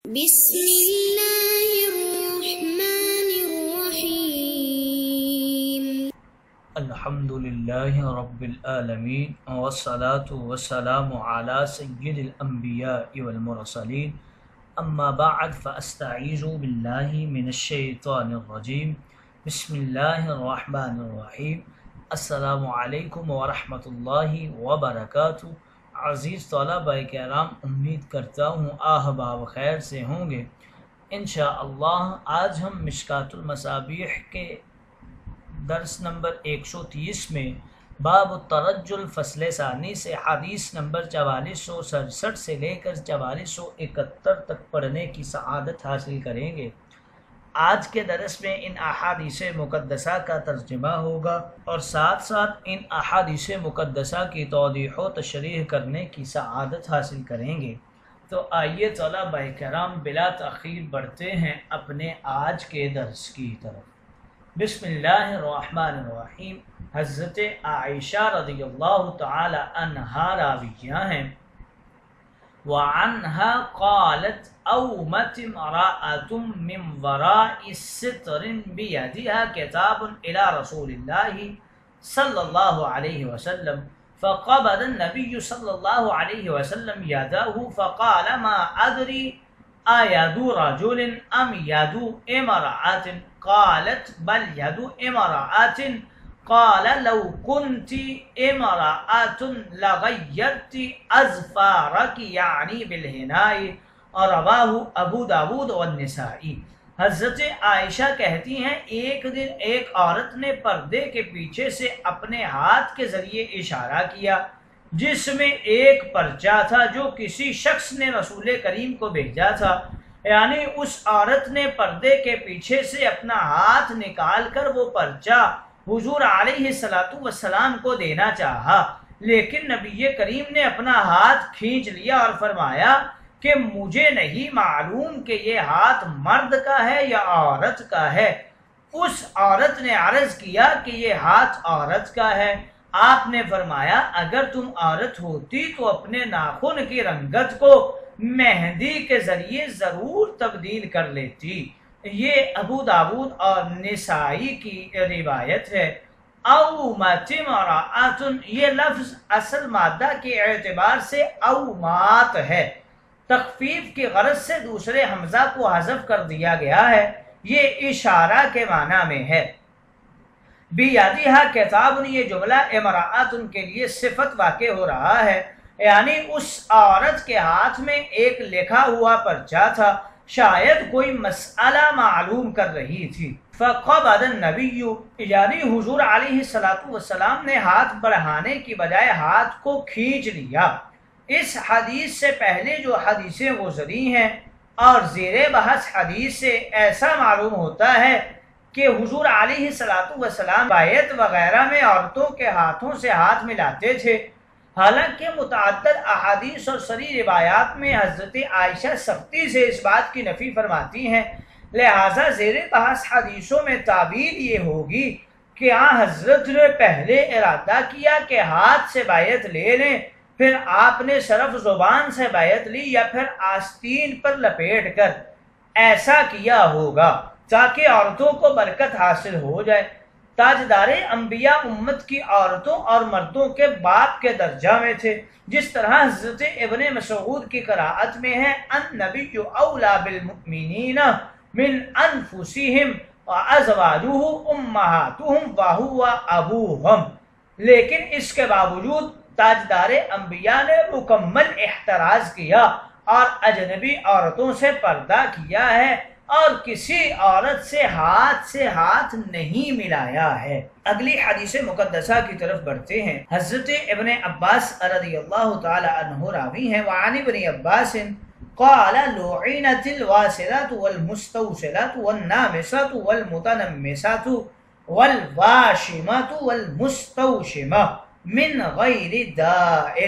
بسم الله الرحمن الرحيم. الحمد لله رب العالمين والصلاة والسلام على سيد الأنبياء والمرسلين أما بعد فأستعيذ بالله من الشيطان الرجيم. بسم الله الرحمن الرحيم. السلام علیکم ورحمۃ اللہ وبرکاتہ. عزیز طلبہ کرام، امید کرتا ہوں احباب خیر سے ہوں گے. انشاءاللہ آج ہم مشکات المصابیح کے درس نمبر 130 میں باب الترجل فصل ثانی سے حدیث نمبر 4467 سے لے کر 4471 تک پڑھنے کی سعادت حاصل کریں گے. آج کے درس میں ان احادیث مقدسہ کا ترجمہ ہوگا اور ساتھ ساتھ ان احادیث مقدسہ کی توضیح و تشریح کرنے کی سعادت حاصل کریں گے. تو آئیے طلبہ کرام بلا تاخیر بڑھتے ہیں اپنے آج کے درس کی طرف. بسم اللہ الرحمن الرحیم. حضرت عائشہ رضی اللہ تعالی عنہا راویہ ہیں. وعنها قالت اومت امرأة من وراء الستر بيدها كتاب الى رسول الله صلى الله عليه وسلم فقبض النبي صلى الله عليه وسلم يده فقال ما ادري ايد رجل ام يد امرأة قالت بل يد امرأة قال لو كنت امرأة لغيرت أظفارك يعني بالحناء. اور رواہ ابو داود والنسائی. حضرت عائشہ کہتی ہیں ایک دن ایک عورت نے پردے کے پیچھے سے اپنے ہاتھ کے ذریعے اشارہ کیا جس میں ایک پرچہ تھا جو کسی شخص نے رسول کریم کو بھیجا تھا. یعنی اس عورت نے پردے کے پیچھے سے اپنا ہاتھ نکال کر وہ پرچہ حضور علیہ السلام کو دینا چاہا، لیکن نبی کریم نے اپنا ہاتھ کھینچ لیا اور فرمایا کہ مجھے نہیں معلوم کہ یہ ہاتھ مرد کا ہے یا عورت کا ہے. اس عورت نے عرض کیا کہ یہ ہاتھ عورت کا ہے. آپ نے فرمایا اگر تم عورت ہوتی تو اپنے ناخن کی رنگت کو مہندی کے ذریعے ضرور تبدیل کر لیتی. یہ ابو داود اور نسائی کی روایت ہے. اومت امرأۃ، یہ لفظ اصل مادہ کے اعتبار سے اومات ہے، تخفیف کی غرض سے دوسرے حمزہ کو حذف کر دیا گیا ہے. یہ اشارہ کے معنی میں ہے. بیادیہا کتاب، یہ جملہ امرأۃ کے لیے صفت واقع ہو رہا ہے، یعنی اس عورت کے ہاتھ میں ایک لکھا ہوا پرچہ تھا، شاید کوئی مسئلہ معلوم کر رہی تھی. فقبض النبی، یعنی حضور علیہ السلام نے ہاتھ بڑھانے کی بجائے ہاتھ کو کھینچ لیا. اس حدیث سے پہلے جو حدیثیں گزری ہیں اور زیر بحث حدیث سے ایسا معلوم ہوتا ہے کہ حضور علیہ السلام بیعت وغیرہ میں عورتوں کے ہاتھوں سے ہاتھ ملاتے تھے. حالانکہ متعدد احادیث اور صریح روایات میں حضرت عائشہ سختی سے اس بات کی نفی فرماتی ہیں، لہٰذا زیر بحث حدیثوں میں تعبیر یہ ہوگی کہ حضرت نے پہلے ارادہ کیا کہ ہاتھ سے بیعت لے لیں، پھر آپ نے صرف زبان سے بیعت لی یا پھر آستین پر لپیٹ کر ایسا کیا ہوگا تاکہ عورتوں کو برکت حاصل ہو جائے. تاجدار انبیاء امت کی عورتوں اور مردوں کے باپ کے درجہ میں تھے، جس طرح حضرت ابن مسعود کی قراءت میں ہے النبی اولا بالمؤمنین من انفسہم وازواجہ امہاتہم وہو ابوہم. لیکن اس کے باوجود تاجدار انبیاء نے مکمل احتراز کیا اور اجنبی عورتوں سے پردہ کیا ہے اور کسی عورت سے ہاتھ نہیں ملایا ہے. اگلی حدیث مقدسہ کی طرف بڑھتے ہیں. حضرت ابن عباس رضی اللہ تعالی عنہ راوی ہیں. وعن ابن عباس قال لعنت الواسلات والمستوصلات والنامصات والمتنمصات والواشمات والمستوشمة من غیر داء.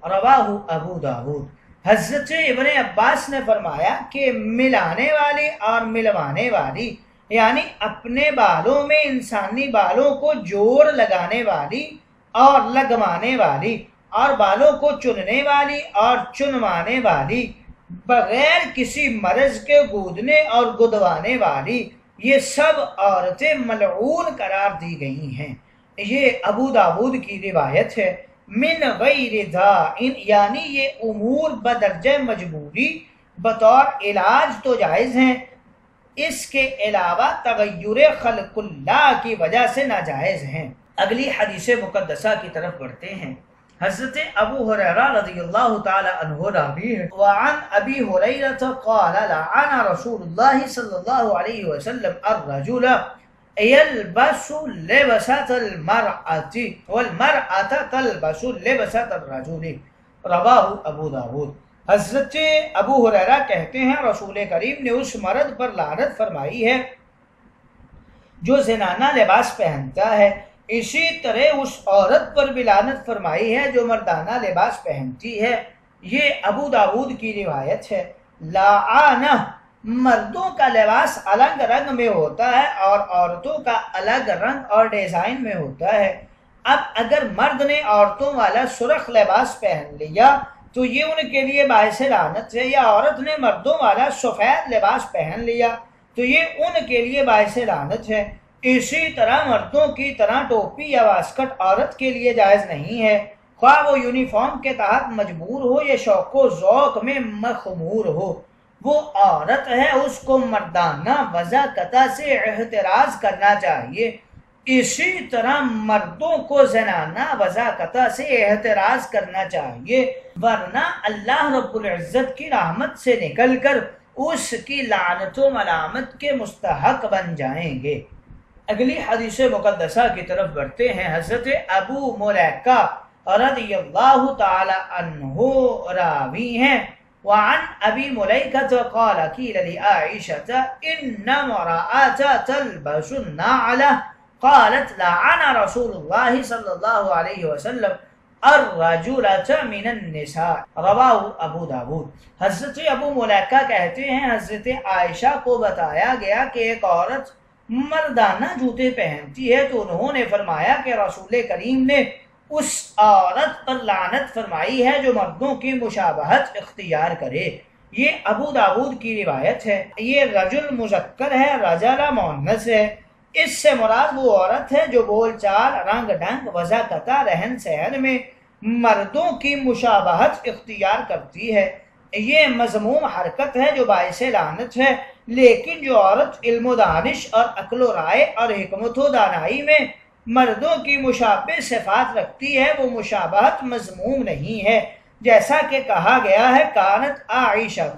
رواہ ابو داود. حضرت ابن عباس نے فرمایا کہ ملانے والی اور ملوانے والی، یعنی اپنے بالوں میں انسانی بالوں کو جوڑ لگانے والی اور لگوانے والی، اور بالوں کو چننے والی اور چنوانے والی، بغیر کسی مرض کے گودنے اور گدوانے والی، یہ سب عورتیں ملعون قرار دی گئی ہیں۔ یہ ابو داود کی روایت ہے۔ من غیر داعٍ، یعنی یہ امور بدرجہ مجبوری بطور علاج تو جائز ہیں، اس کے علاوہ تغیر خلق اللہ کی وجہ سے ناجائز ہیں۔ اگلی حدیث مقدسہ کی طرف بڑھتے ہیں۔ حضرت ابو ہریرہ رضی اللہ تعالی عنہ راوی ہے۔ وعن ابی ہریرہ قال لعن رسول اللہ صلی اللہ علیہ وسلم الرجل يلبس لبسة المرأة والمرأة تلبس لبسة الرجل، رواہ ابو داود۔ حضرت ابو ہریرہ کہتے ہیں رسول کریم نے اس مرد پر لعنت فرمائی ہے جو زنانہ لباس پہنتا ہے، اسی طرح اس عورت پر بھی لعنت فرمائی ہے جو مردانہ لباس پہنتی ہے۔ یہ ابو داود کی روایت ہے۔ لعانہ، مردوں کا لباس الگ رنگ میں ہوتا ہے اور عورتوں کا الگ رنگ اور ڈیزائن میں ہوتا ہے۔ اب اگر مرد نے عورتوں والا سرخ لباس پہن لیا تو یہ ان کے لیے باعث لعنت ہے، یا عورت نے مردوں والا سفید لباس پہن لیا تو یہ ان کے لیے باعث لعنت ہے۔ اسی طرح مردوں کی طرح ٹوپی یا واسکٹ عورت کے لیے جائز نہیں ہے، خواہ وہ یونیفارم کے تحت مجبور ہو یا شوق و ذوق میں مخمور ہو۔ وہ عورت ہے، اس کو مردانہ وضاقتہ سے احتراز کرنا چاہیے، اسی طرح مردوں کو زنانہ وضاقتہ سے احتراز کرنا چاہیے، ورنہ اللہ رب العزت کی رحمت سے نکل کر اس کی لعنت و ملامت کے مستحق بن جائیں گے۔ اگلی حدیث مقدسہ کی طرف بڑھتے ہیں۔ حضرت ابو ملیکہ رضی اللہ تعالی عنہ راوی ہیں۔ وعن ابی ملیکہ قال قیل لعائشہ ان امرأة تلبس النعل قالت لعن رسول اللہ صلی اللہ علیہ وسلم الرجلة من النساء، رواہ ابو داود۔ حضرت ابو ملیکہ کہتے ہیں حضرت عائشہ کو بتایا گیا کہ ایک عورت مردانہ جوتے پہنتی ہے تو انہوں نے فرمایا کہ رسول کریم نے اس عورت پر لعنت فرمائی ہے جو مردوں کی مشابہت اختیار کرے۔ یہ ابو داود کی روایت ہے۔ یہ رجل مذکر ہے، رجل مؤنث ہے۔ اس سے مراد وہ عورت ہے جو بول چال، رنگ ڈھنگ، وضاقتہ، رہن سہن میں مردوں کی مشابہت اختیار کرتی ہے۔ یہ مذموم حرکت ہے جو باعث لعنت ہے، لیکن جو عورت علم و دانش اور عقل و رائے اور حکمت و دانائی میں مردوں کی مشابہ صفات رکھتی ہے وہ مشابہت مذموم نہیں ہے، جیسا کہ کہا گیا ہے کانت عائشہ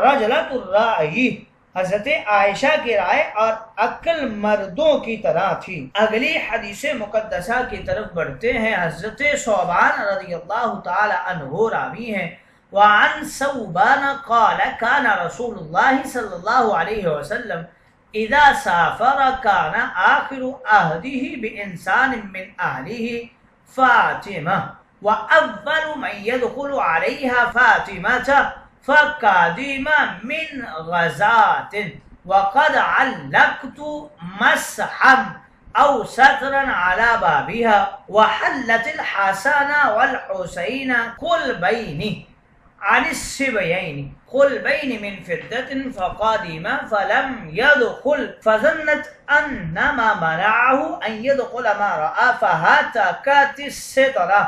رجلۃ الرأی، حضرت عائشہ کی رائے اور عقل مردوں کی طرح تھی۔ اگلی حدیث مقدسہ کی طرف بڑھتے ہیں۔ حضرت ثوبان رضی اللہ تعالی عنہ راوی ہیں۔ وعن ثوبان قال كان رسول الله صلى الله عليه وسلم اذا سافر كان آخر عهده بإنسان من أهله فاطمة وأول من يدخل عليها فاطمة فقادم من غزاة وقد علقت مسحا أو سترا على بابها وحلت الحسن والحسين قلبين عن السبيين قلبين من فضة فقادم فلم يدخل فظنت أنما منعه أن يدخل ما رأى فهتكت السترة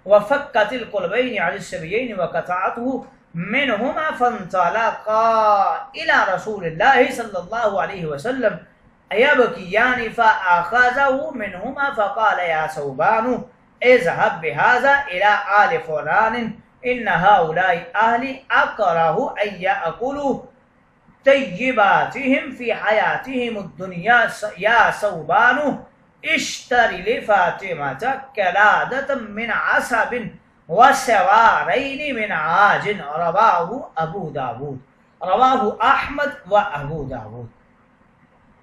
وفكت القلبين عن السبيين وقطعته منهما فانطلقا إلى رسول الله صلى الله عليه وسلم يبكيان فأخذه منهما فقال يا ثوبان اذهب بهذا إلى آل فلان إن هؤلاء أهل أكره أن يأكلوا طيباتهم في حياتهم الدنيا يا ثوبان اشتر لفاطمة كلادة من عسب وسوارين من عاج، رواه ابو داود، رواه احمد و ابو داود۔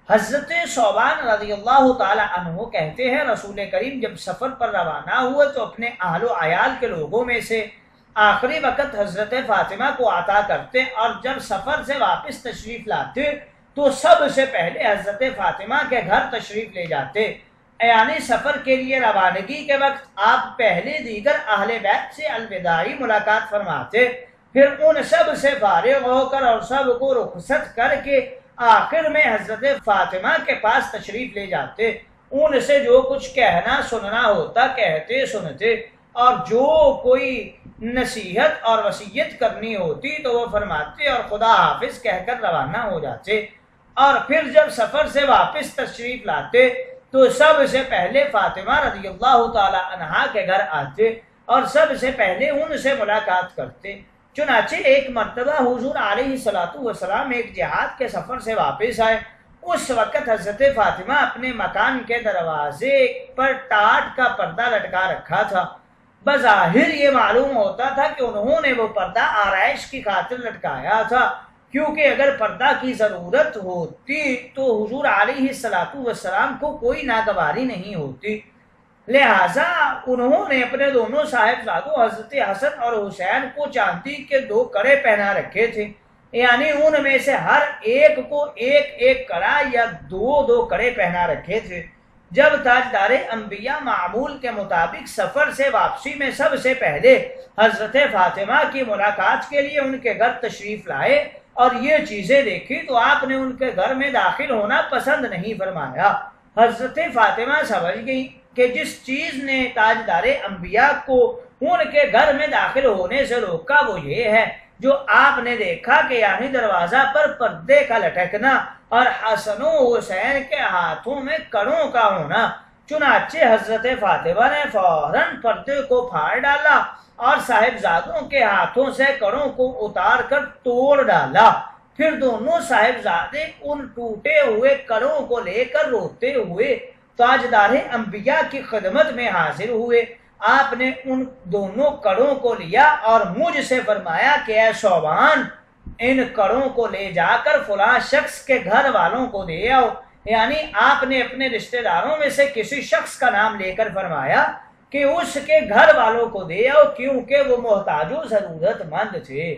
حضرت ثوبان رضی اللہ تعالی عنہ کہتے ہیں رسول کریم جب سفر پر روانہ ہوئے تو اپنے اہل و عیال کے لوگوں میں سے آخری وقت حضرت فاطمہ کو عطا کرتے، اور جب سفر سے واپس تشریف لاتے تو سب سے پہلے حضرت فاطمہ کے گھر تشریف لے جاتے، یعنی سفر کے لیے روانگی کے وقت آپ پہلے دیگر اہل بیت سے الوداعی ملاقات فرماتے پھر ان سب سے فارغ ہو کر اور سب کو رخصت کر کے آخر میں حضرت فاطمہ کے پاس تشریف لے جاتے، ان سے جو کچھ کہنا سننا ہوتا کہتے سنتے، اور جو کوئی نصیحت اور وصیت کرنی ہوتی تو وہ فرماتے اور خدا حافظ کہہ کر روانہ ہو جاتے۔ اور پھر جب سفر سے واپس تشریف لاتے تو سب سے پہلے فاطمہ رضی اللہ تعالی عنہا کے گھر آتے اور سب سے پہلے ان سے ملاقات کرتے۔ چنانچہ ایک مرتبہ حضور علیہ الصلوۃ والسلام ایک جہاد کے سفر سے واپس آئے۔ اس وقت حضرت فاطمہ اپنے مکان کے دروازے پر ٹاٹ کا پردہ لٹکا رکھا تھا۔ بظاہر یہ معلوم ہوتا تھا کہ انہوں نے وہ پردہ آرائش کی خاطر لٹکایا تھا، کیونکہ اگر پردہ کی ضرورت ہوتی تو حضور علیہ الصلوۃ والسلام کو کوئی ناگواری نہیں ہوتی، لہٰذا انہوں نے اپنے دونوں صاحبزادوں حضرت حسن اور حسین کو چاندی کے 2 کڑے پہنا رکھے تھے، یعنی ان میں سے ہر ایک کو ایک ایک کڑا یا 2 کڑے پہنا رکھے تھے۔ جب تاجدار انبیاء معمول کے مطابق سفر سے واپسی میں سب سے پہلے حضرت فاطمہ کی ملاقات کے لیے ان کے گھر تشریف لائے اور یہ چیزیں دیکھی تو آپ نے ان کے گھر میں داخل ہونا پسند نہیں فرمایا۔ حضرت فاطمہ سمجھ گئی کہ جس چیز نے تاجدار انبیاء کو ان کے گھر میں داخل ہونے سے روکا وہ یہ ہے جو آپ نے دیکھا کہ یعنی دروازہ پر پردے کا لٹکنا اور حسن و حسین کے ہاتھوں میں کڑوں کا ہونا۔ چنانچہ حضرت فاطمہ نے فوراً پردے کو پھاڑ ڈالا اور صاحبزادوں کے ہاتھوں سے کڑوں کو اتار کر توڑ ڈالا۔ پھر دونوں صاحبزادے ان ٹوٹے ہوئے کڑوں کو لے کر روتے ہوئے تاجدار انبیاء کی خدمت میں حاضر ہوئے۔ آپ نے ان دونوں کڑوں کو لیا اور مجھ سے فرمایا کہ اے صوبان، ان کڑوں کو لے جا کر فلاں شخص کے گھر والوں کو دے آؤ، یعنی آپ نے اپنے رشتہ داروں میں سے کسی شخص کا نام لے کر فرمایا کہ اس کے گھر والوں کو دے آؤ، کیونکہ وہ محتاج و ضرورت مند تھے۔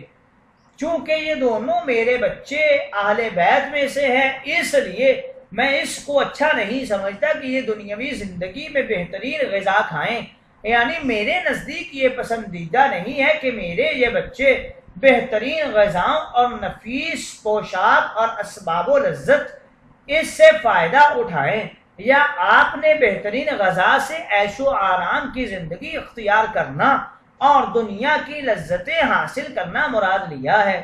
چونکہ یہ دونوں میرے بچے اہل بیت میں سے ہیں، اس لیے میں اس کو اچھا نہیں سمجھتا کہ یہ دنیاوی زندگی میں بہترین غذا کھائیں، یعنی میرے نزدیک یہ پسندیدہ نہیں ہے کہ میرے یہ بچے بہترین غذاؤں اور نفیس پوشاک اور اسباب و لذت اس سے فائدہ اٹھائیں، یا آپ نے بہترین غذا سے عیش و آرام کی زندگی اختیار کرنا اور دنیا کی لذتیں حاصل کرنا مراد لیا ہے۔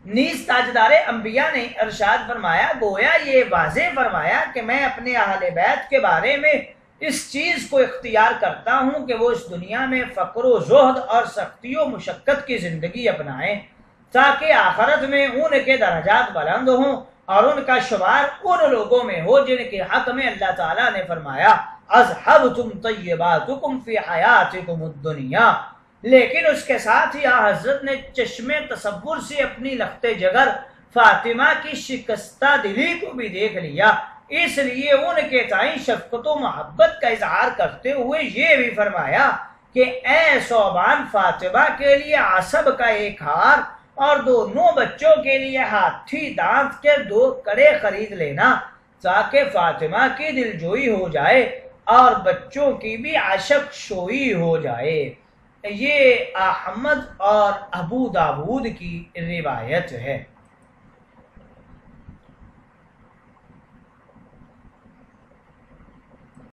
نیز تاجدار انبیاء نے ارشاد فرمایا، گویا یہ واضح فرمایا کہ میں اپنے اہل بیت کے بارے میں اس چیز کو اختیار کرتا ہوں کہ وہ اس دنیا میں فقر و زہد اور سختی و مشقت کی زندگی اپنائیں، تاکہ آخرت میں ان کے درجات بلند ہوں اور ان کا شمار ان لوگوں میں ہو جن کے حق میں اللہ تعالیٰ نے فرمایا اذھبتم طیباتکم فی حیاتکم الدنیا۔ لیکن اس کے ساتھ ہی حضرت نے چشم تصور سے اپنی لخت جگر فاطمہ کی شکستہ دلی کو بھی دیکھ لیا، اس لیے ان کے تئیں شفقت و محبت کا اظہار کرتے ہوئے یہ بھی فرمایا کہ اے صوبان، فاطمہ کے لیے عصب کا 1 ہار اور دونوں بچوں کے لیے ہاتھی دانت کے 2 کڑے خرید لینا، تاکہ فاطمہ کی دلجوئی ہو جائے اور بچوں کی بھی عاشق شوئی ہو جائے۔ یہ احمد اور ابو داود کی روایت ہے۔